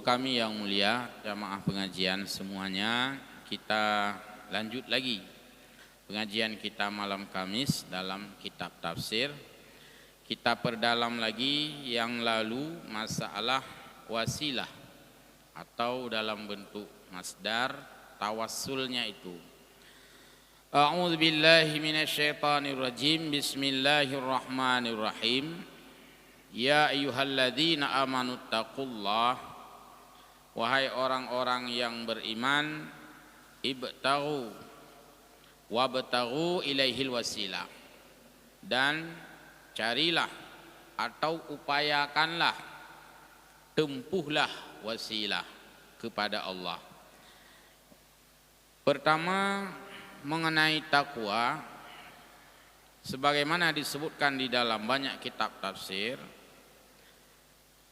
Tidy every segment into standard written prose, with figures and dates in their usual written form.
kami yang mulia, jamaah pengajian semuanya, kita lanjut lagi pengajian kita malam Kamis dalam kitab tafsir. Kita perdalam lagi yang lalu masalah wasilah atau dalam bentuk masdar tawassulnya itu. A'udzu billahi minasyaitonir rajim. Bismillahirrahmanirrahim. Ya ayyuhalladzina amanu taqullah, wahai orang-orang yang beriman, ibtaghu wabtaghu ilaihil wasilah, dan carilah atau upayakanlah, tempuhlah wasilah kepada Allah. Pertama, mengenai takwa, sebagaimana disebutkan di dalam banyak kitab tafsir,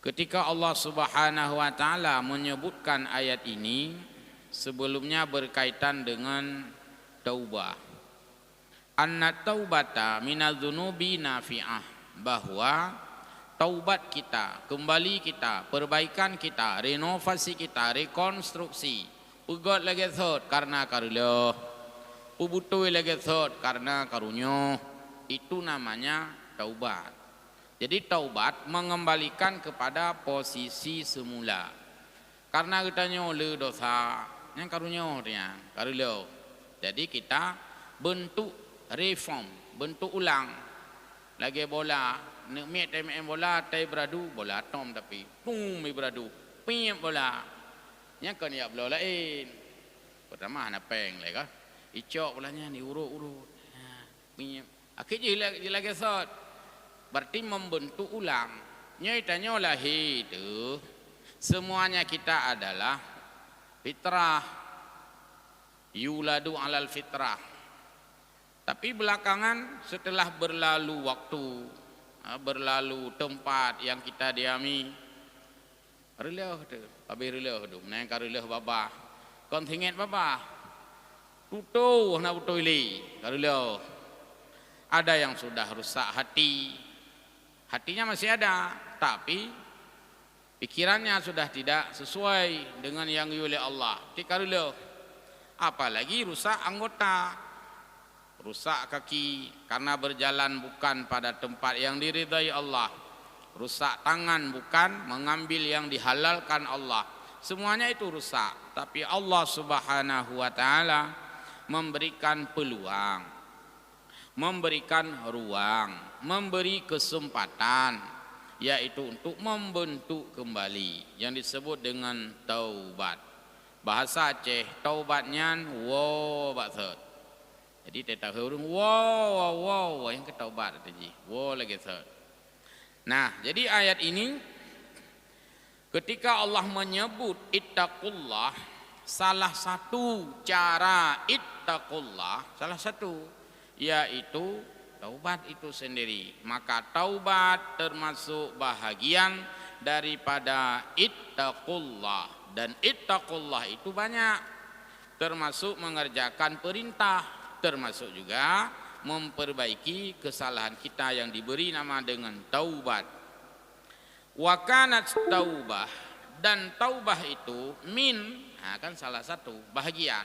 ketika Allah Subhanahu wa taala menyebutkan ayat ini, sebelumnya berkaitan dengan taubah. Anna taubata minadzunubi nafi'ah, bahwa taubat kita, kembali kita, perbaikan kita, renovasi kita, rekonstruksi, ugot lagi thot karena karunia, ubutui lagi thot karena karunia, itu namanya taubat. Jadi taubat mengembalikan kepada posisi semula. Karena kita nyole dosa, yang karunia dia, karunia. Jadi kita bentuk reform, bentuk ulang. Lagi bola, nak main bola, tai beradu, bola tom tapi, pum beradu, piap bola. Yang kan ya bola lain. Pertama nak peng lagi kan, icok bolanya ni urut-urut, piap. Akhirnya lagi sot. Berarti membentuk ulang. Nyatanya lahir itu semuanya kita adalah fitrah, yuladu alal fitrah. Tapi belakangan setelah berlalu waktu, berlalu tempat yang kita diami, relah tu, habis relah tu, naik relah baba, kontingen baba, tutup nak betul li, relah. Ada yang sudah rusak hati. Hatinya masih ada, tapi pikirannya sudah tidak sesuai dengan yang oleh Allah. Tikarilo, apalagi rusak anggota, rusak kaki karena berjalan bukan pada tempat yang diridai Allah, rusak tangan bukan mengambil yang dihalalkan Allah. Semuanya itu rusak, tapi Allah Subhanahu wa taala memberikan peluang, memberikan ruang, memberi kesempatan, yaitu untuk membentuk kembali yang disebut dengan taubat. Bahasa Aceh taubatnya wow baksud. Jadi kita tahu wow yang ketaubat tadi. Wow lagi sud. Nah, jadi ayat ini ketika Allah menyebut ittaqullah, salah satu cara ittaqullah, salah satu yaitu taubat itu sendiri. Maka taubat termasuk bahagian daripada ittaqullah, dan ittaqullah itu banyak, termasuk mengerjakan perintah, termasuk juga memperbaiki kesalahan kita yang diberi nama dengan taubat. Wa kanat taubah, dan taubah itu kan salah satu bahagian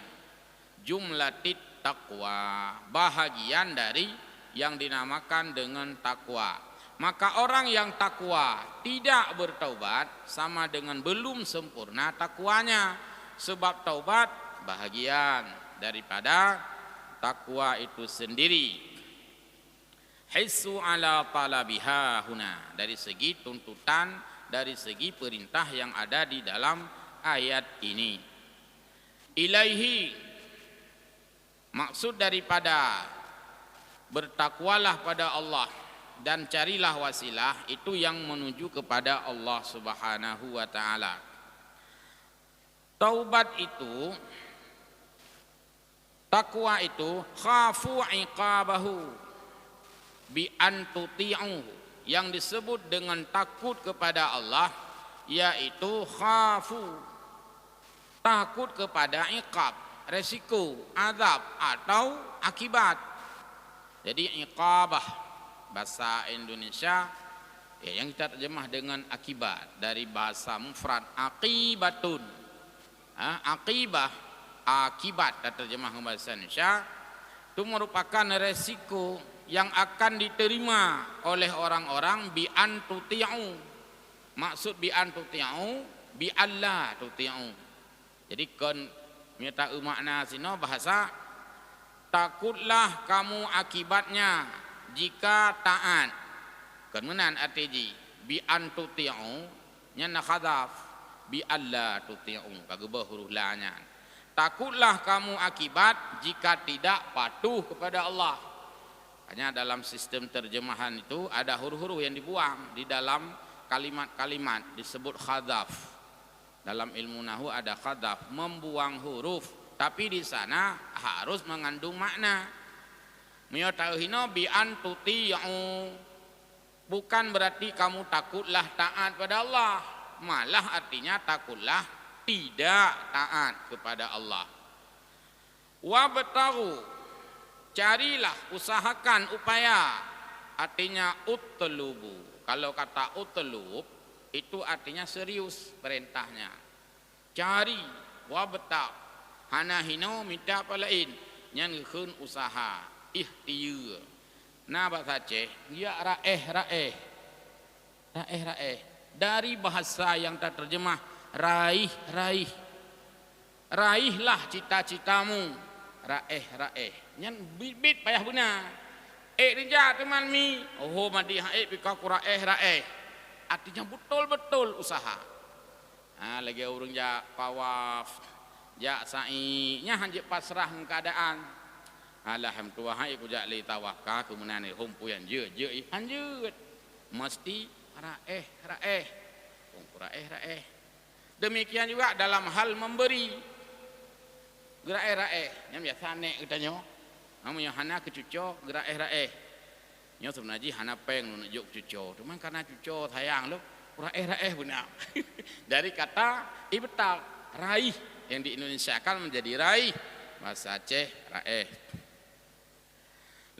jumlatit taqwa, bahagian dari yang dinamakan dengan takwa. Maka orang yang takwa tidak bertaubat sama dengan belum sempurna takwanya, sebab taubat bahagian daripada takwa itu sendiri. Hissu ala talabiha huna, dari segi tuntutan, dari segi perintah yang ada di dalam ayat ini. Ilaihi, maksud daripada bertakwalah pada Allah dan carilah wasilah, itu yang menuju kepada Allah Subhanahu wa taala. Taubat itu, takwa itu, khafu iqabahu bi an tuti'uhu, yang disebut dengan takut kepada Allah, yaitu khafu, takut kepada iqab, resiko, azab atau akibat. Jadi iqabah bahasa Indonesia yang kita terjemah dengan akibat dari bahasa mufrad aqibatun. Akibah, akibat dan terjemah ke bahasa Indonesia itu merupakan resiko yang akan diterima oleh orang-orang bi an tuti'u. Maksud bi an tuti'u, bi alla tuti'u. Jadi kon minta makna sino bahasa takutlah kamu akibatnya jika taat. Kemudian arti bi an tuti'u nya nakhadaf bi alla tuti'u kagubah huruf la-nya. Takutlah kamu akibat jika tidak patuh kepada Allah. Hanya dalam sistem terjemahan itu ada huruf-huruf yang dibuang di dalam kalimat-kalimat disebut khadaf. Dalam ilmu nahwu ada khadaf, membuang huruf, tapi di sana harus mengandung makna. Miyatauhino bi an tuti'u bukan berarti kamu takutlah taat pada Allah, malah artinya takutlah tidak taat kepada Allah. Wabtaghu, carilah, usahakan, upaya, artinya utlubu. Kalau kata utlub itu artinya serius perintahnya. Cari, wabtagh, hanahino minta apa lain, nyangeun usaha, ikhtiar. Nah bahasa Aceh, ya raeh. Dari bahasa yang terjemah raih. Raihlah cita-citamu. Raeh. Nyan bit payah benar. Rija teman mi. Oh madi pikaku raeh. Artinya betul-betul usaha. Lagi urang ja pawaf, ja sa'i, nya hanjek pasrah keadaan. Alhamdulillah ku ja li tawakal kemudian humpu yang je hanjut. Mesti raeh. Raeh. Demikian juga dalam hal memberi. Raeh. Yang biasa nek katanya. Namanya hana kecuco raeh. Nya sebenarnya hana peng nunjuk cuco. Cuma karena cuco sayang lu raeh benar. Dari kata ibtal raih yang di Indonesia kan menjadi raih. Bahasa Aceh raeh.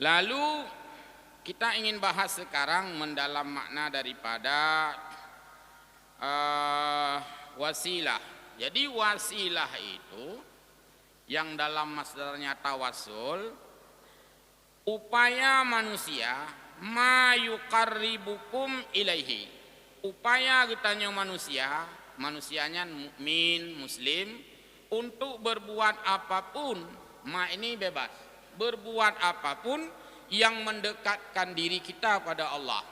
Lalu kita ingin bahas sekarang mendalam makna daripada wasilah. Jadi wasilah itu yang dalam masdarnya tawasul, upaya manusia mayuqarribukum ilaihi. Upaya getanya manusianya mukmin muslim untuk berbuat apapun, ini bebas. Berbuat apapun yang mendekatkan diri kita pada Allah.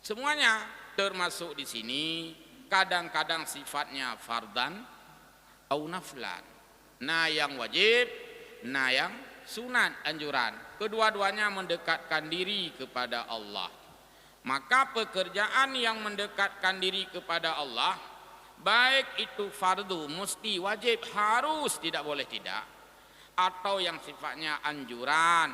Semuanya termasuk di sini. Kadang-kadang sifatnya fardan atau naflan. Nah yang wajib, nah yang sunat anjuran. Kedua-duanya mendekatkan diri kepada Allah. Maka pekerjaan yang mendekatkan diri kepada Allah, baik itu fardu, mesti, wajib, harus, tidak boleh tidak, atau yang sifatnya anjuran,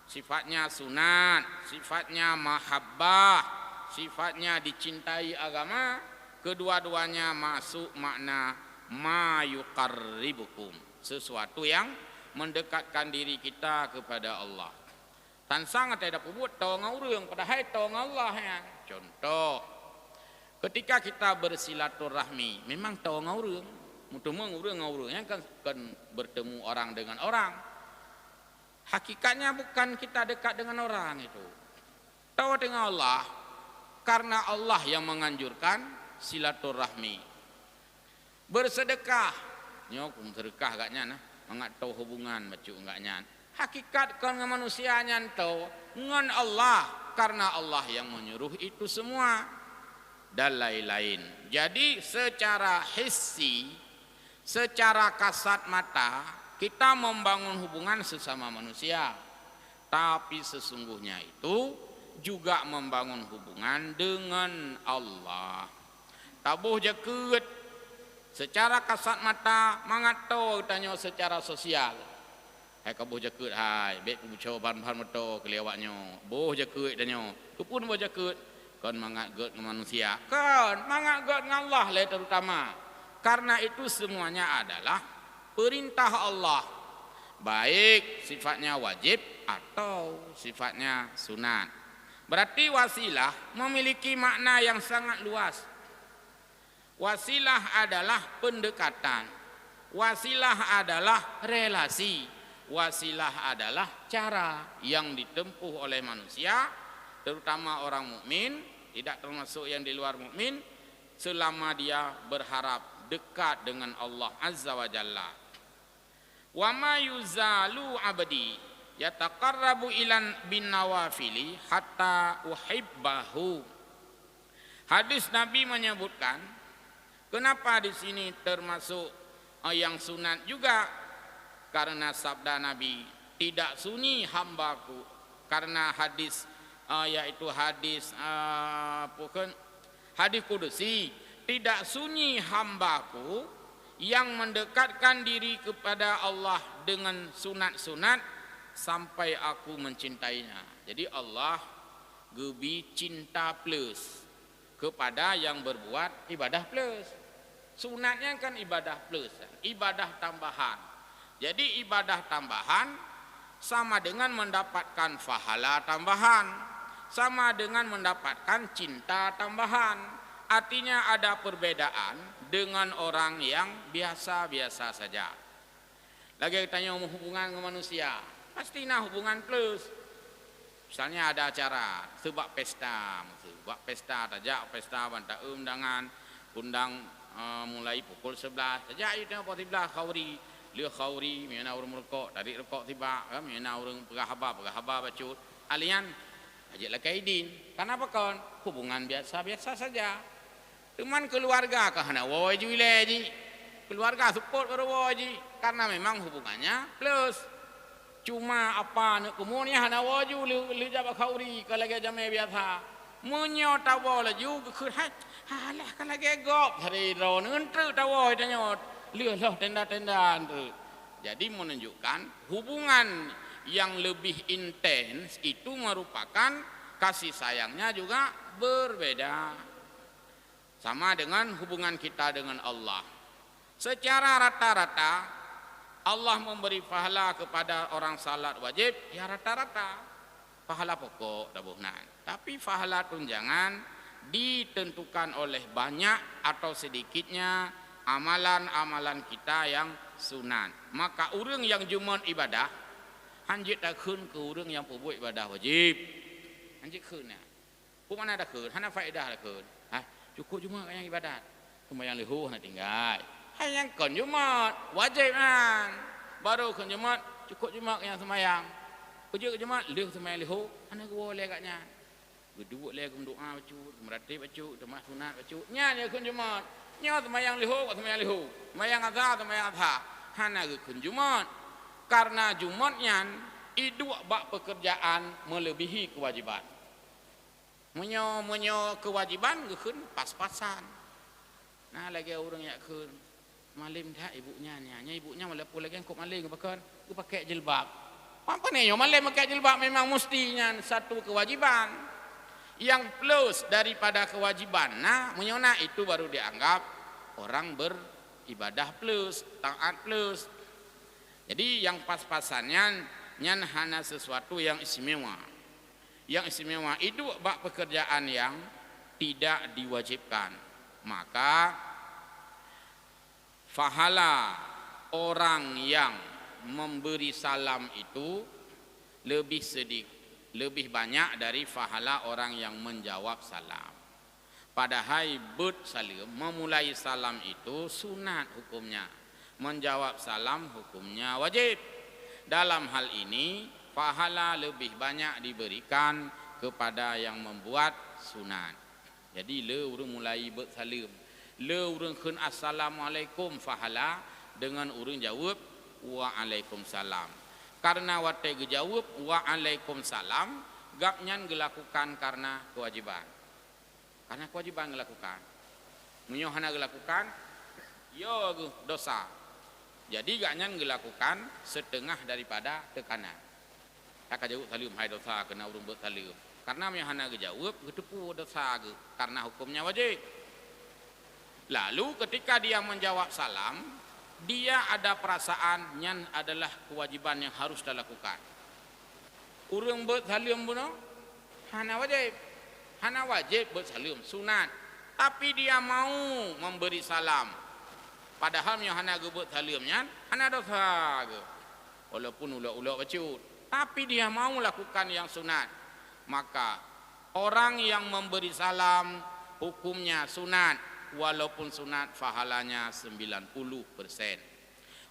sifatnya sunat, sifatnya mahabbah, sifatnya dicintai agama, kedua-duanya masuk makna mayuqarribukum, sesuatu yang mendekatkan diri kita kepada Allah. Tan sangat ada pebut tau ngaurung padahal tau Allah ya. Contoh, ketika kita bersilaturahmi, memang tau ngaurung. Mutuma ngaurungnya kan bertemu orang dengan orang. Hakikatnya bukan kita dekat dengan orang itu. Tahu dengan Allah, karena Allah yang menganjurkan silaturahmi. Bersedekah, nyok sedekah agaknya nah, mengat tahu hubungan bacu enggaknya. Hakikat kan manusianya tahu dengan Allah, karena Allah yang menyuruh itu semua dan lain-lain. Jadi secara hissi, secara kasat mata kita membangun hubungan sesama manusia, tapi sesungguhnya itu juga membangun hubungan dengan Allah. Tabuh jakut secara kasat mata mangato tanya secara sosial. Hai kabuh jakut hai bet coba bahan moto kelewatnya. Boh jakut tanya. Kupun boh jakut kon mangat god manusia. Kon mangat god ngallah le terutama. Karena itu semuanya adalah perintah Allah, baik sifatnya wajib atau sifatnya sunat. Berarti wasilah memiliki makna yang sangat luas. Wasilah adalah pendekatan. Wasilah adalah relasi. Wasilah adalah cara yang ditempuh oleh manusia, terutama orang mukmin, tidak termasuk yang di luar mukmin, selama dia berharap dekat dengan Allah Azza wa Jalla. Wa ma yuzalu abdi yataqarrabu ilan bin nawafili hatta uhibbahu. Hadis Nabi menyebutkan, kenapa di sini termasuk yang sunat juga? Karena sabda Nabi, tidak sunyi hambaku, karena hadis yaitu hadis hadis kudusi, tidak sunyi hambaku yang mendekatkan diri kepada Allah dengan sunat-sunat sampai aku mencintainya. Jadi Allah gebi cinta plus kepada yang berbuat ibadah plus. Sunatnya kan ibadah plus, ibadah tambahan. Jadi ibadah tambahan sama dengan mendapatkan pahala tambahan, sama dengan mendapatkan cinta tambahan. Artinya ada perbedaan dengan orang yang biasa-biasa saja. Lagi tanya hubungan dengan manusia, pastinya hubungan plus. Misalnya ada acara, sebab pesta, tajak pesta bantah undangan, undang mulai pukul 11, tajak itu apa tiba khauri, liu khauri, mina urang merokok, tarik rokok tiba, mina urang pegah haba bacut, alian ajak lakaidin. Kenapa kan? Hubungan biasa-biasa saja. Cuman keluarga kah nak wajib wilayah keluarga support baru wajib, karena memang hubungannya plus. Cuma apa nak kemudian nak wajib lu jawab khauri kalau lagi jamai biasa. Munyo tawo laju ke halah kalau lagi gop hari ron entru tawo tanya liu lah tenda-tenda tu. Jadi menunjukkan hubungan yang lebih intens itu merupakan kasih sayangnya juga berbeda. Sama dengan hubungan kita dengan Allah. Secara rata-rata Allah memberi pahala kepada orang salat wajib, ya rata-rata pahala pokok dabuhnan. Tapi pahala tunjangan ditentukan oleh banyak atau sedikitnya amalan-amalan kita yang sunat. Maka orang yang jumat ibadah hanjit dah khun ke orang yang berbuat ibadah wajib. Hanjit khun ya. Mana ada khun? Hana faedah ada khun. Cukup jumat yang ibadat. Sembahyang lehu nak tinggal. Hai yang kon jumat wajib kan. Baru kon jumat cukup jumat yang sembahyang. Kerja ke jumat leh sembahyang lehu, ana ke boleh katnya. Berdua leh doa bacu, meratib bacu, demak sunat bacu. Nya dia kon jumat. Nya sembahyang lehu, sembahyang lehu. Sembahyang azhar, sembahyang azhar. Hana ke kon jumat. Karena jumatnya itu bak pekerjaan melebihi kewajiban. Menyo kewajiban ke pas-pasan. Nah lagi orang yang ke malim dah ibunya nya ibunya melepuh lagi kok maling pakai ku pakai jilbab. Apa nih yo malim pakai jilbab memang mestinya satu kewajiban yang plus daripada kewajiban. Nah menyona itu baru dianggap orang beribadah plus, taat plus. Jadi yang pas-pasannya nyan hana sesuatu yang istimewa. Yang istimewa itu bak pekerjaan yang tidak diwajibkan. Maka pahala orang yang memberi salam itu lebih sedikit, lebih banyak dari pahala orang yang menjawab salam. Padahal bud salam, memulai salam itu sunat hukumnya. Menjawab salam hukumnya wajib. Dalam hal ini pahala lebih banyak diberikan kepada yang membuat sunat. Jadi le urang mulai bersalam, le urang khun assalamualaikum pahala dengan urang jawab waalaikumsalam. Karena wate jawab waalaikumsalam gapnyan dilakukan karena kewajiban. Karena kewajiban dilakukan. Munyohana dilakukan yo dosa. Jadi gaknyan dilakukan setengah daripada tekanan. Tak jawab salim hai dosa kena urang bersalam. Karena munyohana jawab getepu dosa karena hukumnya wajib. Lalu ketika dia menjawab salam, dia ada perasaan yang adalah kewajiban yang harus dilakukan. Urang bersalam buno hana wajib bersalam sunat, tapi dia mau memberi salam padahal nya hana gebut salamnya hana dosa ke, walaupun ulak-ulak bacut, tapi dia mau lakukan yang sunat, maka orang yang memberi salam hukumnya sunat, walaupun sunat pahalanya 90%.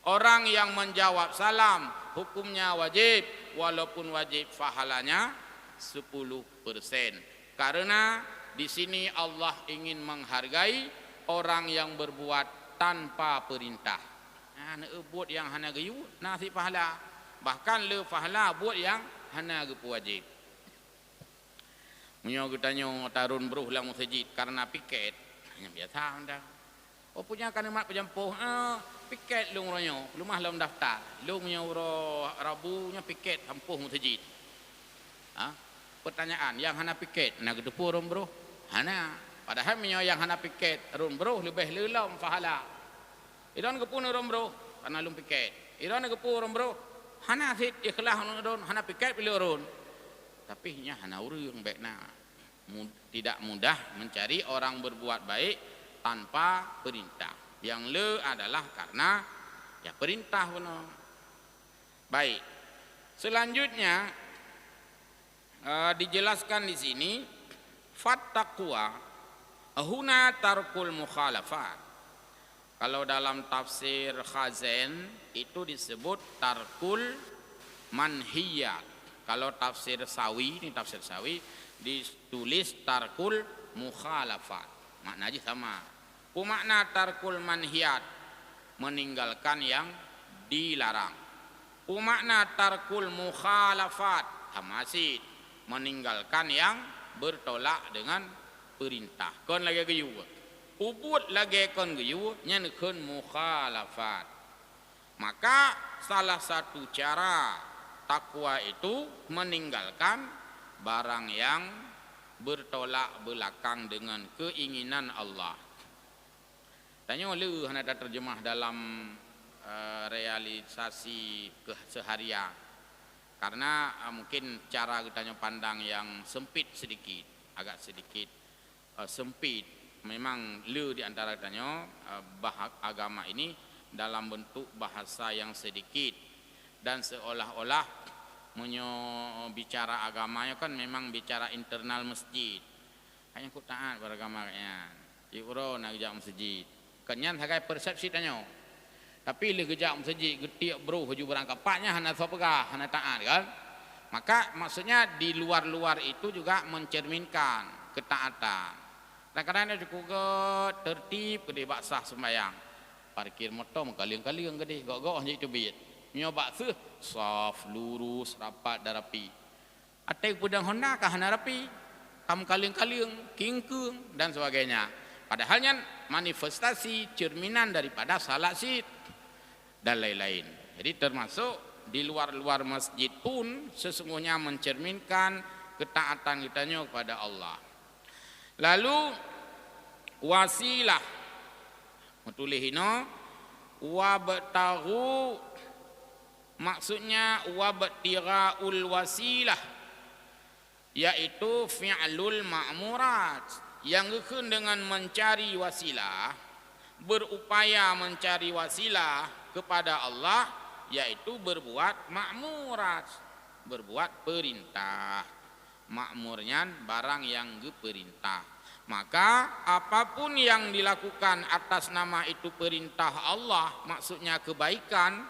Orang yang menjawab salam hukumnya wajib, walaupun wajib pahalanya 10%. Karena di sini Allah ingin menghargai orang yang berbuat tanpa perintah. Nah, buat yang hana gayu nasi pahala, bahkan le pahala buat yang hana ge wajib. Munyo getanyo tarun beruh lang masjid karena piket, hanya biasa anda. Oh punya kalimat pejampuh, piket lung ronyo, lumah lam daftar, lung nya uro rabunya piket hampuh masjid. Pertanyaan, yang hana piket, nak depu ron bro? Hana. Padahal minyo yang hana piket ron bro lebih lelam pahala. Iran kepun ron bro, karena lum piket. Iran kepun ron bro, hana sit ikhlas ron, hana piket pilih ron. Tapi nya hana urang baikna. Tidak mudah mencari orang berbuat baik tanpa perintah. Yang le adalah karena ya perintah benar. Baik. Selanjutnya dijelaskan di sini fattaqwa huna tarkul mukhalafat. Kalau dalam tafsir Khazen itu disebut tarkul manhiyat. Kalau tafsir Sawi, ini tafsir Sawi ditulis tarkul mukhalafat. Maknanya sama. Makna tarkul manhiyat, meninggalkan yang dilarang. Makna tarkul mukhalafat, hamasid, meninggalkan yang bertolak dengan perintah. Kon lagi gayu. Ubud lagi kon gayu nyan kon mukhalafat. Maka salah satu cara takwa itu meninggalkan barang yang bertolak belakang dengan keinginan Allah. Tanya lu hana terjemah dalam realisasi keseharian. Karena mungkin cara kita pandang yang sempit sedikit, agak sedikit sempit. Memang lu di antara katanya agama ini dalam bentuk bahasa yang sedikit dan seolah-olah bicara agamanya kan memang bicara internal masjid. Hanya ku taat beragama kayaknya. Ikro nak kerja masjid. Kenyan hakai persepsi tanya. Tapi le kerja masjid getiak bro haju berangkat paknya hana sopegah, hana taat kan? Maka maksudnya di luar-luar itu juga mencerminkan ketaatan. Kadang-kadang cukup ke tertib ke baksah sembahyang. Parkir motor kaliang-kaliang gede, gok-gok hanya itu biit. Nyoba seh soft, lurus, rapat dan rapi. Atai pedang Honda kah hana rapi? Kamu kaliang-kaliang, kingkung dan sebagainya. Padahalnya manifestasi cerminan daripada salat sid dan lain-lain. Jadi termasuk di luar-luar masjid pun sesungguhnya mencerminkan ketaatan kitanya kepada Allah. Lalu wasilah mutulihino wabtaghu, maksudnya wabtiraul wasilah, yaitu fi'lul ma'murat, yang gekun dengan mencari wasilah, berupaya mencari wasilah kepada Allah, yaitu berbuat ma'murat, berbuat perintah. Makmurnya barang yang diperintah. Maka apapun yang dilakukan atas nama itu perintah Allah, maksudnya kebaikan,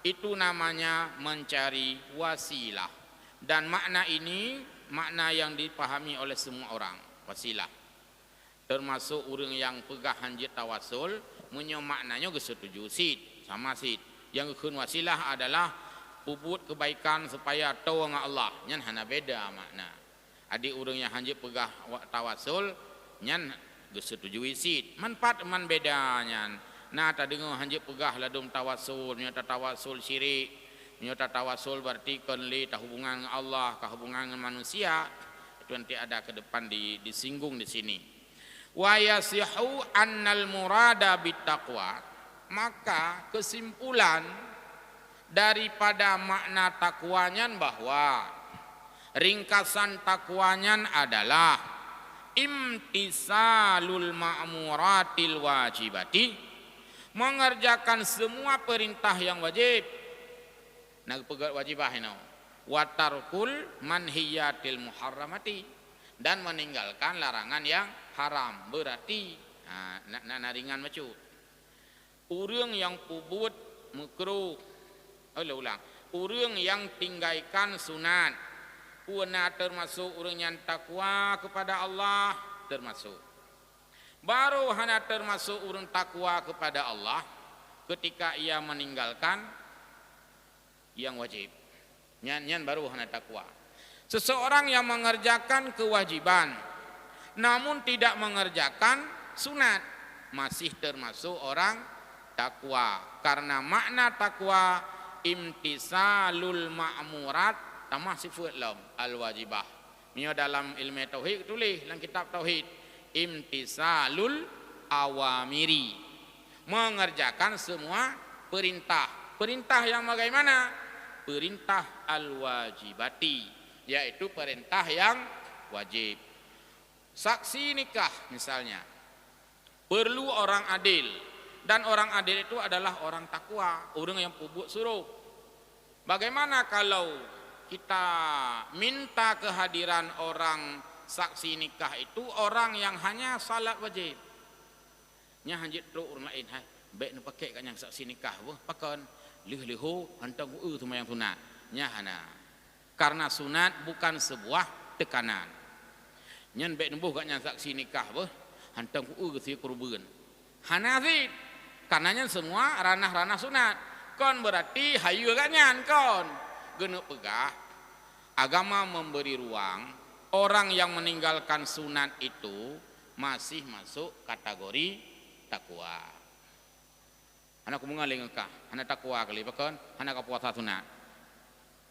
itu namanya mencari wasilah. Dan makna ini makna yang dipahami oleh semua orang, wasilah. Termasuk orang yang pegah hanjit tawasul, maknanya setuju sid, sama sid. Yang kun wasilah adalah ubud kebaikan supaya tahu dengan Allah. Nyan hana beda makna. Adik orang yang hanjit pegah tawasul, nyan setuju sid. Manfaat man bedanya. Nah tak dengar hanjit pegah ladung tawasul, nyata tawasul syirik, nyata tawasul berarti konli tak hubungan dengan Allah, tak hubungan dengan manusia. Itu nanti ada ke depan disinggung di sini. Wa yasihu annal murada bittaqwa, maka kesimpulan daripada makna takwanya bahwa Ringkasan takwanya adalah imtisalul ma'muratil wajibati, mengerjakan semua perintah yang wajib. Nah, pegat wajibah ini. Wa tarkul manhiyatil muharramati, dan meninggalkan larangan yang haram. Berarti naringan macu. Urang yang pubut makruh. Ulang. Urang yang tinggalkan sunat, puana termasuk urang yang takwa kepada Allah, termasuk. Baru hana termasuk urang takwa kepada Allah ketika ia meninggalkan yang wajib. Nyan baru hana takwa. Seseorang yang mengerjakan kewajiban namun tidak mengerjakan sunat masih termasuk orang takwa. Karena makna takwa imtisalul ma'murat tamah sifat lam al wajibah. Mio dalam ilmu tauhid tulis dalam kitab tauhid imtisalul awamiri, mengerjakan semua perintah. Perintah yang bagaimana? Perintah al-wajibati, yaitu perintah yang wajib. Saksi nikah misalnya perlu orang adil, dan orang adil itu adalah orang takwa, orang yang pubuk suruh. Bagaimana kalau kita minta kehadiran orang saksi nikah itu orang yang hanya salat wajib, nya hanjit tru orang lain, hai baik nu pakai kan yang saksi nikah wah pakan lih-liho hantang tu yang sunat nya hana, karena sunat bukan sebuah tekanan. Nyan baik nembuh kan yang saksi nikah wah hantang si kurban hana sih, karenanya semua ranah-ranah sunat. Kon berarti hayu kan nyan kon genep pegah. Agama memberi ruang orang yang meninggalkan sunat itu masih masuk kategori takwa. Anak mengaling engkah, anak takwa kali pakon, anak puasa sunat.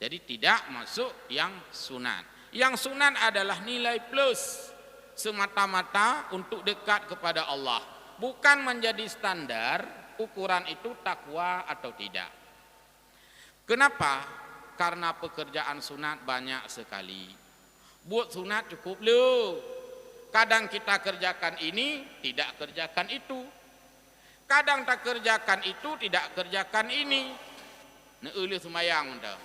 Jadi tidak masuk yang sunat. Yang sunat adalah nilai plus semata-mata untuk dekat kepada Allah, bukan menjadi standar ukuran itu takwa atau tidak. Kenapa? Karena pekerjaan sunat banyak sekali. Buat sunat cukup lu. Kadang kita kerjakan ini, tidak kerjakan itu. Kadang tak kerjakan itu, tidak kerjakan ini. Neulih sembahyang dah.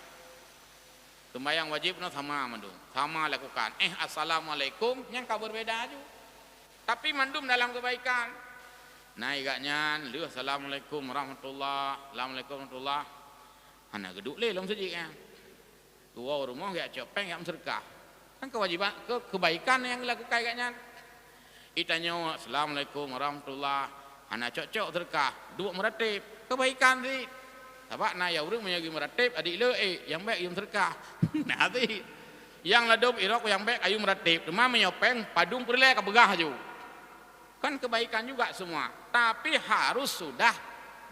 Sembahyang wajib no sama mandum, sama lakukan. Assalamualaikum, yang kau berbeda aja. Tapi mandum dalam kebaikan. Nah igaknya, lu assalamualaikum warahmatullah, assalamualaikum warahmatullah. Hana geduk le lom sejiknya. Tua rumah gak cepeng gak sedekah. Kan kewajiban kebaikan yang dilakukan igaknya. Itanya assalamualaikum warahmatullah. Hana cocok sedekah, dua meratib kebaikan sih. Sebab na ya urang menyagi meratib adik le yang baik yang sedekah. Nah sih. Yang ladop irok yang baik ayu meratib, cuma menyopeng padung perle kabegah aja. Kan kebaikan juga semua, tapi harus sudah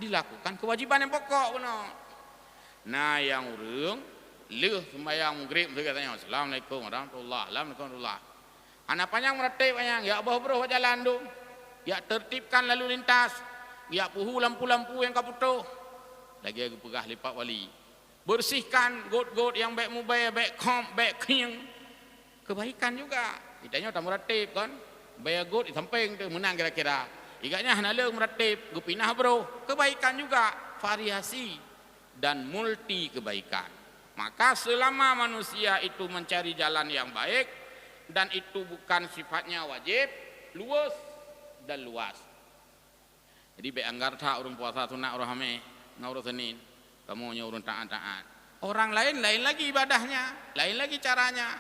dilakukan kewajiban yang pokok benar. Nah yang urang leuh sembahyang maghrib katanya assalamualaikum warahmatullah, assalamualaikum warahmatullah. Anak panjang meratib panjang, ya boroh jalan tu, ya tertibkan lalu lintas, ya puhu lampu-lampu yang kaputuh, lagi aku pegah lipat wali, bersihkan got-got yang baik mubay, baik komp, baik kenyang, kebaikan juga. Ditanya tak meratib kan, bayar got di samping tu menang kira-kira. Igaknya hanalah meratib, gupinah bro, kebaikan juga, variasi dan multi kebaikan. Maka selama manusia itu mencari jalan yang baik dan itu bukan sifatnya wajib, luas dan luas. Jadi beanggar tak urung puasa sunat urang hame ngaurus Senin, kamu nya urung taat-taat. Orang lain lagi ibadahnya, lain lagi caranya.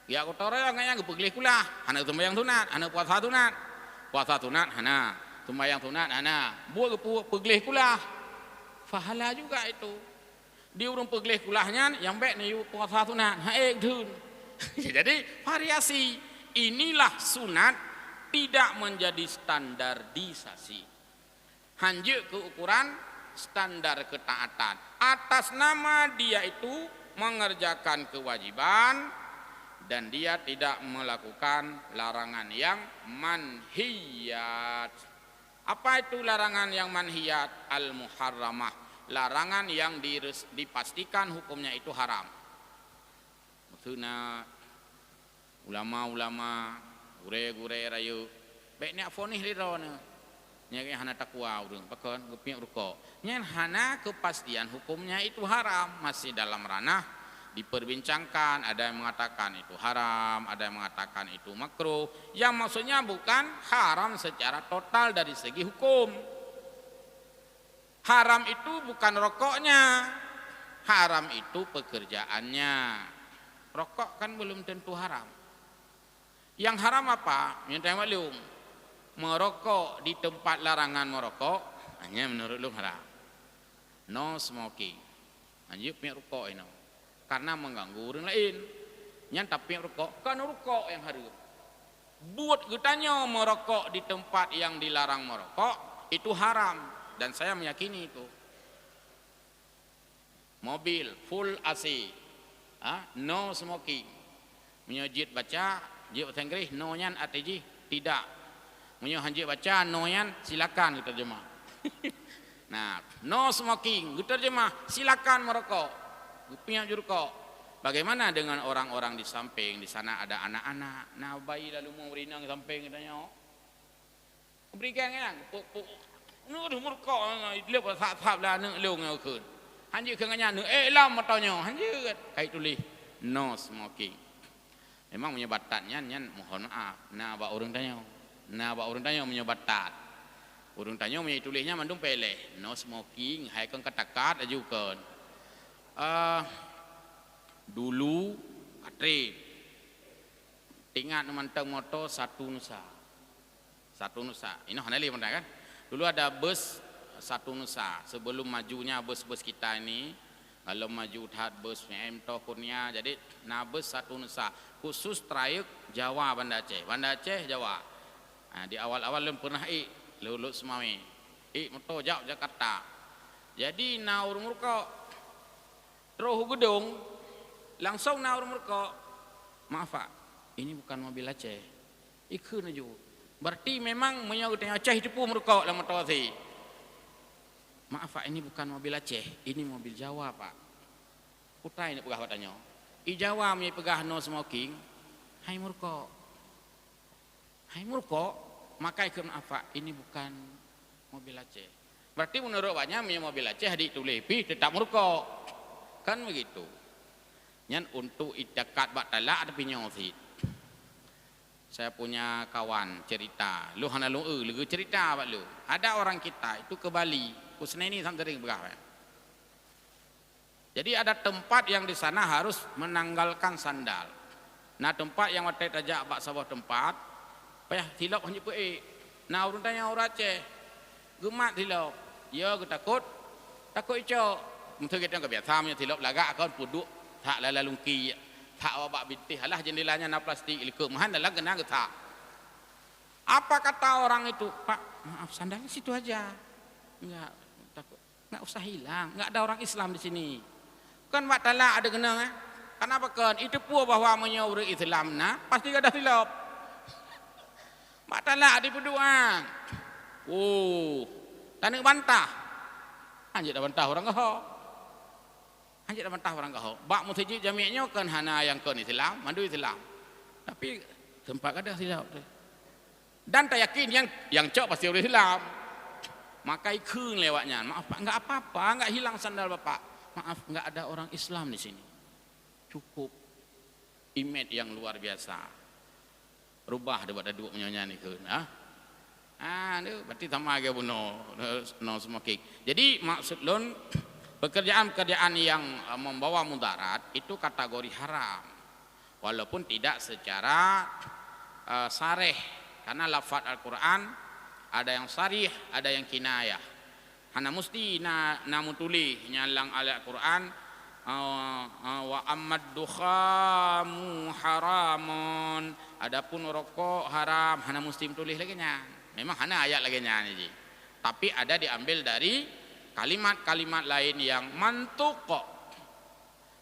Ya kotor yang ngaya gepeglih kula, hana sembahyang sunat, hana puasa sunat. Puasa sunat hana, sembahyang sunat hana. Buat peglih kula. Fahala juga itu. Di urung peglih kulahnya yang baik ni puasa sunat, haek dun. Jadi variasi. Inilah sunat tidak menjadi standarisasi. Hanjek ke ukuran standar ketaatan. Atas nama dia itu mengerjakan kewajiban dan dia tidak melakukan larangan yang manhiyat. Apa itu larangan yang manhiyat? Al-muharramah. Larangan yang dipastikan hukumnya itu haram. kena ulama-ulama gure-gure rayu baik ni fonis lirona nya hana takwa urang pakon gepiak rukuk nya hana kepastian hukumnya itu haram, masih dalam ranah diperbincangkan, ada yang mengatakan itu haram, ada yang mengatakan itu makruh, yang maksudnya bukan haram secara total dari segi hukum. Haram itu bukan rokoknya, haram itu pekerjaannya. Rokok kan belum tentu haram. Yang haram apa? Yang maklum, merokok di tempat larangan merokok hanya menurut lu haram. No smoking, anjir punya rokok ini, karena mengganggu orang lain. Yang tapi rokok, kan rokok yang haram. Buat getanya merokok di tempat yang dilarang merokok itu haram, dan saya meyakini itu. Mobil full AC, no smoking. Menyajid baca, jid bahasa Inggris, no nyan ATG, tidak. Menyajid baca, no nyan silakan kita terjemah. Nah, no smoking, kita terjemah silakan merokok. Punya rokok. Bagaimana dengan orang-orang di samping? Di sana ada anak-anak. Nah, bayi lalu mau berenang di samping katanya. Berikan kan? Nu dah merokok, dia tak lah nak leung ngau. Hanjir kenganya nu lam matanya. Hanjir kait tulis no smoking. Memang menyebatannya nyan mohon maaf. Nah, ba orang tanya. Nah, ba orang tanya menyebatat. Orang tanya punya tulisnya mandung peleh. No smoking, hai kan katakat ajukan. Dulu katri tinggal memantang motor satu nusa. Ini hanali kan? Dulu ada bus satu nusa. Sebelum majunya bus-bus kita ini, kalau maju tat bus M to Kurnia, jadi na bus satu nusa khusus trayek Jawa Banda Aceh Jawa. Nah, di awal-awal belum pernah lulus semawi. Motor jauh Jakarta. Jadi na urung rokok terus gedung langsung na urung rokok. Maaf Pak, ini bukan mobil Aceh. Ikut aja. Berarti memang menyebut Aceh itu pun merokok dalam motor si. Maaf Pak, ini bukan mobil Aceh, ini mobil Jawa Pak. Putai nak pegah katanya. I Jawa punya pegah no smoking, hai merokok. Maka ikut maaf Pak, ini bukan mobil Aceh. Berarti menurut banyak punya mobil Aceh ditulis tetap merokok. Kan begitu. Nyan untuk itakat batala ada pinyosi. Saya punya kawan cerita, lu hana lu cerita Pak lu. Ada orang kita itu ke Bali, kusneni sering berapa. Jadi ada tempat yang di sana harus menanggalkan sandal. Nah, tempat yang watet aja bak sebuah tempat, payah tilap hanya pe. Nah, urun tanya orang Aceh. Gemat tilap. Ya, takut ijo. Mungkin kita enggak biasa punya tilap lagak kan puduk tak lalalungki. Tak wabak binti halah jendelanya na plastik ilku mahan dalam kena getak. Apa kata orang itu? Pak, maaf sandalnya situ aja. Enggak takut. Enggak usah hilang. Enggak ada orang Islam di sini. Kan Pak Tala ada kena Kenapa kan? Itu pun bahwa menyuruh Islam nah pasti ada hilap. Pak Tala di peduang. Oh, tanah bantah. Anjir dah bantah orang kau. Hanya dapat tahu orang kau. Bak masjid jami'nya kan hana yang kan Islam, mandu Islam. Tapi tempat ada silap. Dan tak yakin yang cok pasti orang Islam. Maka ikut lewatnya. Maaf Pak, enggak apa-apa, enggak hilang sandal Bapak. Maaf, enggak ada orang Islam di sini. Cukup image yang luar biasa. Rubah daripada dua menyanyi kan. Itu berarti sama aja no smoking. Jadi maksud lon pekerjaan-pekerjaan yang membawa mudarat itu kategori haram, walaupun tidak secara sarih, karena lafaz Al-Quran ada yang sarih, ada yang kinayah. Hana mesti namun tulis nyalang Al-Quran wa ammad dukhamu haramun. Adapun rokok haram, hana mesti tulis lagi nya. Memang hana ayat lagi nya ni. Tapi ada diambil dari kalimat-kalimat lain yang mantuq,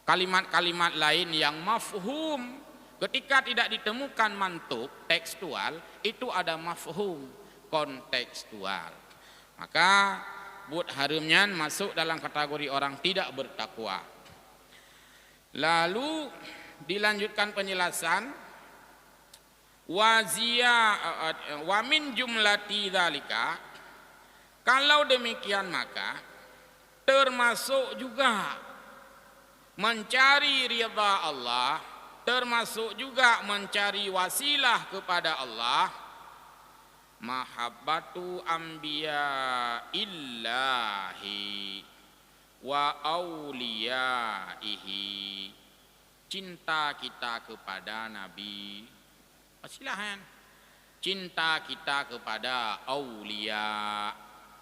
kalimat-kalimat lain yang mafhum. Ketika tidak ditemukan mantuq tekstual, itu ada mafhum kontekstual. Maka buat haramnya masuk dalam kategori orang tidak bertakwa. Lalu dilanjutkan penjelasan wa min jumlati dzalika, kalau demikian maka termasuk juga mencari ridha Allah, termasuk juga mencari wasilah kepada Allah, mahabbatu anbiya illahi wa auliyaihi, cinta kita kepada Nabi, wasilahan cinta kita kepada aulia,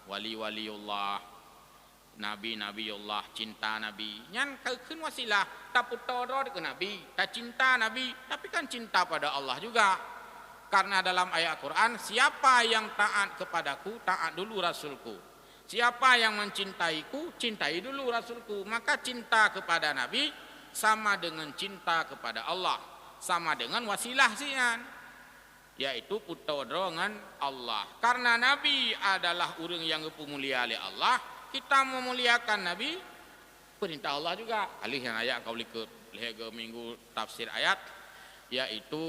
wali-waliullah, nabi-nabiullah, cinta Nabi. Nyan keun wasilah, tak putoro ke Nabi, tak cinta Nabi, tapi kan cinta pada Allah juga. Karena dalam ayat Quran, siapa yang taat kepadaku, taat dulu Rasulku. Siapa yang mencintaiku, cintai dulu Rasulku. Maka cinta kepada Nabi sama dengan cinta kepada Allah, sama dengan wasilah sian, yaitu putoro dengan Allah. Karena Nabi adalah orang yang dimulia oleh Allah, kita memuliakan Nabi, perintah Allah juga. Alih yang ayat kau lihat minggu tafsir ayat, yaitu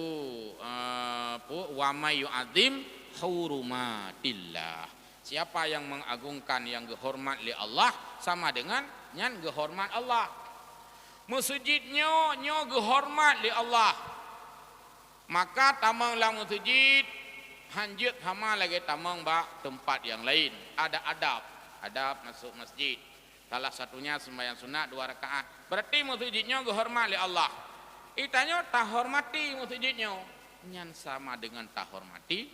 wa may yu'adzim hurumatillah, siapa yang mengagungkan yang gehormat li Allah sama dengan nyan gehormat Allah. Masjidnya nyo gehormat li Allah, maka tamang lang masjid hanjut sama lagi tamang ba tempat yang lain. Ada adab masuk masjid. Salah satunya sembahyang sunat 2 rakaat. Berarti masjidnya gehormat li Allah. Itanya tak hormati masjidnya, nyan sama dengan tak hormati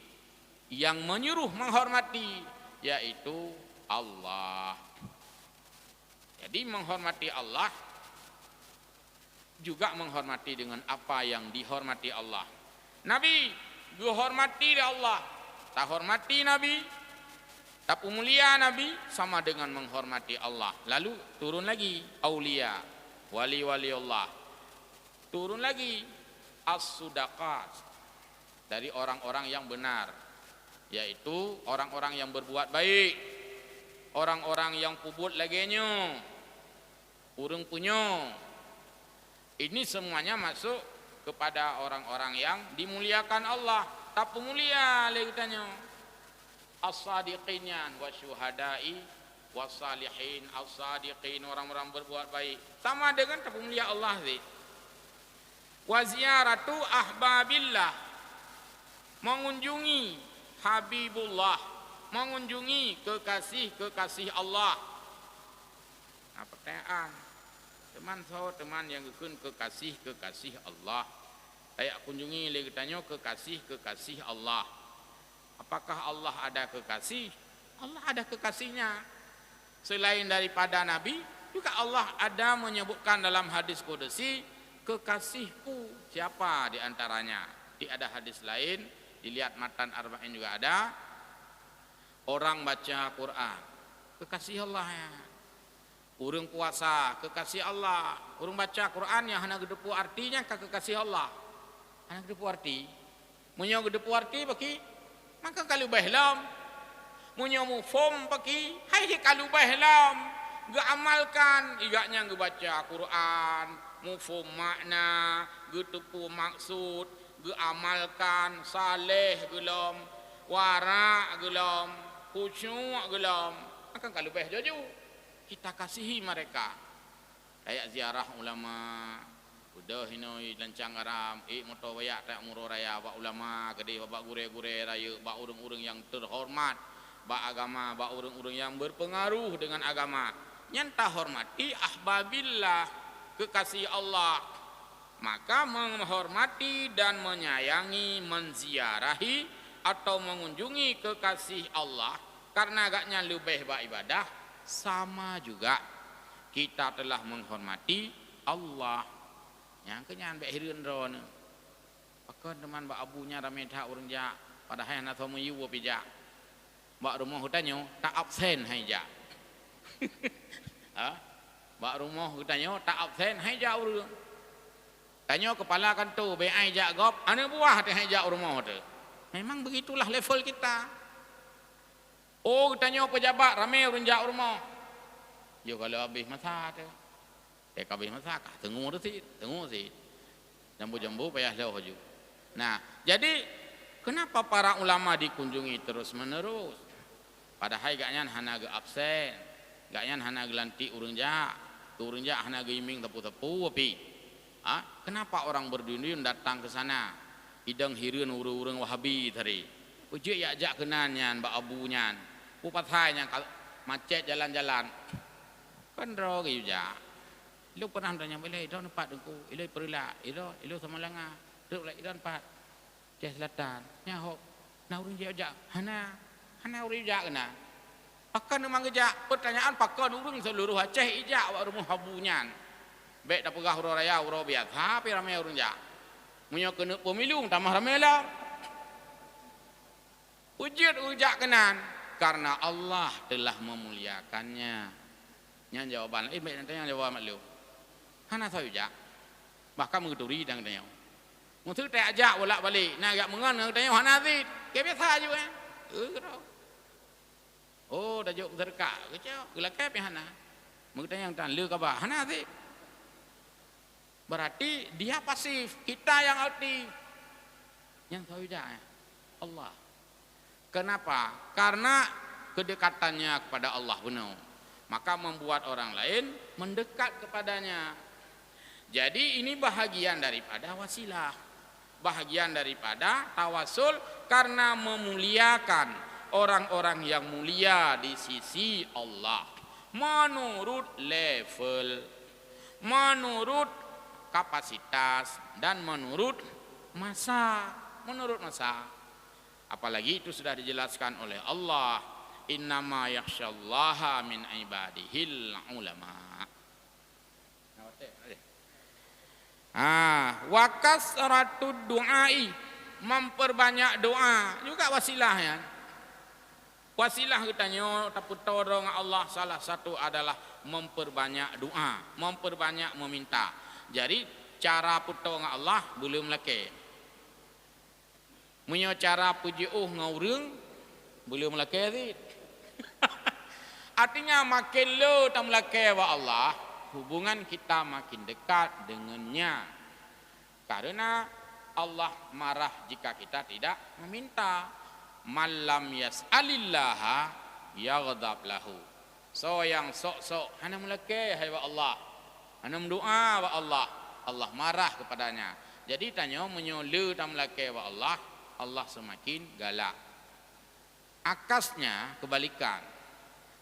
yang menyuruh menghormati, yaitu Allah. Jadi menghormati Allah juga menghormati dengan apa yang dihormati Allah. Nabi dihormati oleh Allah, tak hormati Nabi, tak mulia Nabi sama dengan menghormati Allah. Lalu turun lagi aulia, wali-wali Allah. Turun lagi as-sudaqat, dari orang-orang yang benar, yaitu orang-orang yang berbuat baik, orang-orang yang pubut lagenya, urang punyo. Ini semuanya masuk kepada orang-orang yang dimuliakan Allah, tak mulia lagi tanya. As-sadiqin wa syuhada'i was-salihin, as-sadiqin orang-orang berbuat baik, sama dengan tak mulia Allah sih. Wa ziyaratu ahbabillah, mengunjungi Habibullah, mengunjungi kekasih-kekasih Allah. Nah, pertanyaan, teman yang kekasih Allah, kayak kunjungi lagi tanya kekasih Allah. Apakah Allah ada kekasih? Allah ada kekasihnya. Selain daripada Nabi, juga Allah ada menyebutkan dalam hadis qudsi, kekasihku siapa di antaranya. Ada hadis lain, dilihat matan arba'in juga ada, orang baca Quran, kekasih Allah ya. Urang puasa, kekasih Allah. Urang baca Quran yang hana gedepu artinya kekasih Allah. Hana gedepu arti. Munyo gedepu arti baki, maka kalau bahlam. Munyo mufom baki, hai kalau bahlam. Ge amalkan, igaknya ge baca Quran, mufom makna, gedepu maksud, ge amalkan, saleh gelom, wara gelom, khusyuk gelom. Maka kalau bah jaju, kita kasihi mereka. Kayak ziarah ulama, udah hinoi lancang garam, moto wayak tak muro raya ba ulama, gede ba gure-gure raya, ba urang-urang yang terhormat, ba agama, ba urang-urang yang berpengaruh dengan agama. Nyanta hormati ahbabillah, kekasih Allah. Maka menghormati dan menyayangi, menziarahi atau mengunjungi kekasih Allah karena agaknya lebih ba ibadah, sama juga kita telah menghormati Allah. Yang kenyan be hireun ron. Pakon teman ba abunya ramedha urang ja, padahal na thomu yu pija. Ba rumah hutanyo tak absen hai ja. Ha? Ba rumah hutanyo tak absen hai ja urang. Tanyo kepala kantu be ai ja gop, anu buah teh hai ja rumah tu. Memang begitulah level kita. Oh, tanyo pejabat ramai urang ja rumah. Yo kalau habis masa tu. Habis masa kah? Tengok tu sih. jambu-jambu payah jauh haju. Nah, jadi kenapa para ulama dikunjungi terus menerus? Padahal gaknya hana ge absen, gaknya hana gelanti urang ja hana ge iming tepu-tepu api. Kenapa orang berduyun datang ke sana? Hidang hireun urang-urang Wahabi tadi. Uje ya jak kenanyan ba abunyan. Upathainya macet jalan-jalan. Kan ro ge ja. Lu pernah tanya boleh ida nempat dengku, ida perila, ida sama langa. Duk la ida nempat. Ceh selatan. Nya hok. Na urang je jak hana urang jak kena. Pakan memang ejak. Pertanyaan pakan urang seluruh Aceh ejak wa rumah habunyan. Baik dah pegah huru raya huru biasa tapi ramai urang jak. Munyo kena pemilu tambah ramai lah. Wujud ujak kenan karena Allah telah memuliakannya. Nya jawaban baik nanti yang jawab mak lu. Hana tahu ujak. Bahkan menguturi dan tanya. Mungkin tak ajak bolak-balik. Nak agak mengan tanya hana zid. Ke biasa aja kan. Oh, dah jauh terdekat. Kecil, gelakap yang hana. Mungkin yang tan lu kaba hana zid. Berarti dia pasif, kita yang aktif. Yang tahu ujak Allah. Kenapa? Karena kedekatannya kepada Allah benar. Maka membuat orang lain mendekat kepadanya. Jadi ini bahagian daripada wasilah. Bahagian daripada tawasul karena memuliakan orang-orang yang mulia di sisi Allah. Menurut level, menurut kapasitas dan menurut masa. Apalagi itu sudah dijelaskan oleh Allah. Innama yakhsyallaha min ibadihil ulama. Wa kasratud du'ai, memperbanyak doa juga wasilah ya. Wasilah katanya tapi tolong Allah salah satu adalah memperbanyak doa, memperbanyak meminta. Jadi cara putong Allah belum laki. Munyo cara puji ngaurung belum laki. Artinya makin lo tam laki wa Allah, hubungan kita makin dekat dengannya. Karena Allah marah jika kita tidak meminta. Malam yas'alillaha yaghdab lahu. So yang sok-sok hana mulake hai wa Allah. Hana doa wa Allah. Allah marah kepadanya. Jadi tanya menyolu tam mulake wa Allah, Allah semakin galak. Akasnya kebalikan.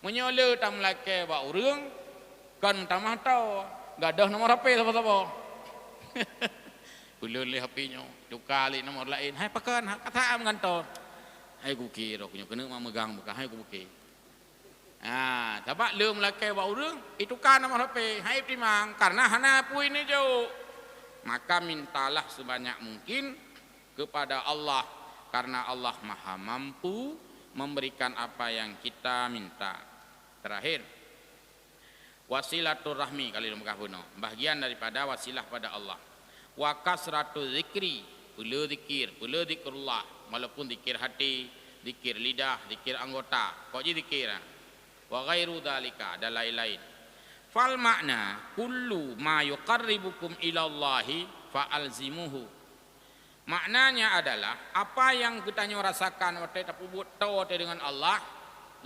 Menyolu tam mulake wa urang kan tamah tau gadah nomor HP siapa-siapa. Ulun li HP-nya, tukali nomor lain. Hai pakan, kata am kantor. Hai ku kira punya kena memegang bukan hai ku buki. Sebab leu melake wa urang itu kan nomor HP, hai timang karena hana pu ini jauh. Maka mintalah sebanyak mungkin kepada Allah karena Allah Maha mampu memberikan apa yang kita minta. Terakhir, wasilaturrahmi kali lumkah puno, bagian daripada wasilah pada Allah. Wa kasratu zikri, pula zikir, pula zikrullah, walaupun zikir hati, zikir lidah, zikir anggota, kok jadi zikir. Wa ghairu dzalika, dan lain-lain. Fal makna kullu ma yuqarribukum ila Allahi fa alzimuhu. Maknanya adalah apa yang kita rasakan waktu tapubut tahu dengan Allah,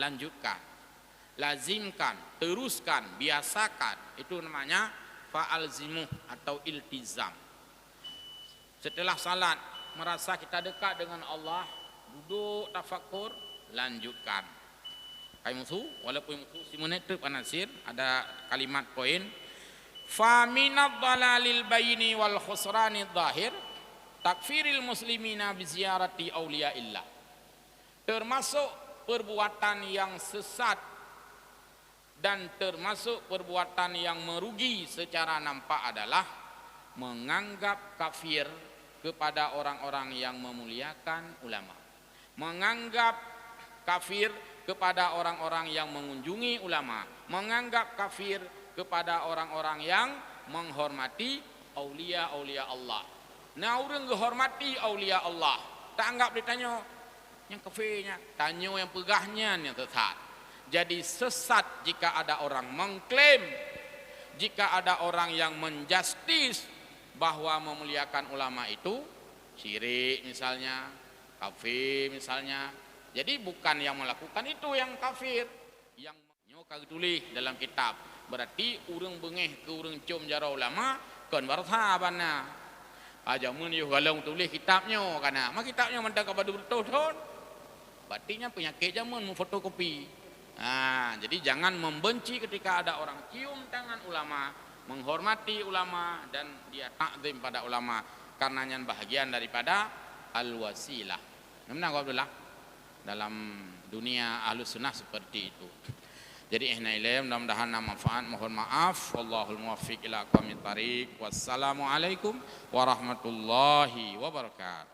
lanjutkan, lazimkan, teruskan, biasakan. Itu namanya fa alzimuh atau iltizam. Setelah salat merasa kita dekat dengan Allah, duduk tafakur, lanjutkan. Kai musuh, walaupun musuh si menetep anasir, ada kalimat poin. Fa minad dalalil bayni wal khusranid zahir takfiril muslimina bi ziyarati auliyaillah. Termasuk perbuatan yang sesat dan termasuk perbuatan yang merugi secara nampak adalah menganggap kafir kepada orang-orang yang memuliakan ulama, menganggap kafir kepada orang-orang yang mengunjungi ulama, menganggap kafir kepada orang-orang yang menghormati aulia-aulia Allah. Nah, orang menghormati aulia Allah, tak anggap ditanya yang kafirnya, tanya yang pegahnya yang sesat. Jadi sesat jika ada orang mengklaim, jika ada orang yang menjustis bahwa memuliakan ulama itu syirik misalnya, kafir misalnya. Jadi bukan yang melakukan itu yang kafir, yang kagak tulis dalam kitab. Berarti urang bengeh ke urang cium jara ulama kan wartha bana. Ajamun yo galong tulis kitabnya kana. Mak kitabnya mendak kepada betul. Berarti penyakit zaman memfotokopi. Nah, jadi jangan membenci ketika ada orang cium tangan ulama, menghormati ulama dan dia takzim pada ulama karenanya bahagian daripada al-wasilah. Memang Abdullah dalam dunia ahlus sunnah seperti itu. Jadi mudah-mudahan manfaat. Mohon maaf. Wallahul muwaffiq ila aqwamit thariq. Wassalamualaikum warahmatullahi wabarakatuh.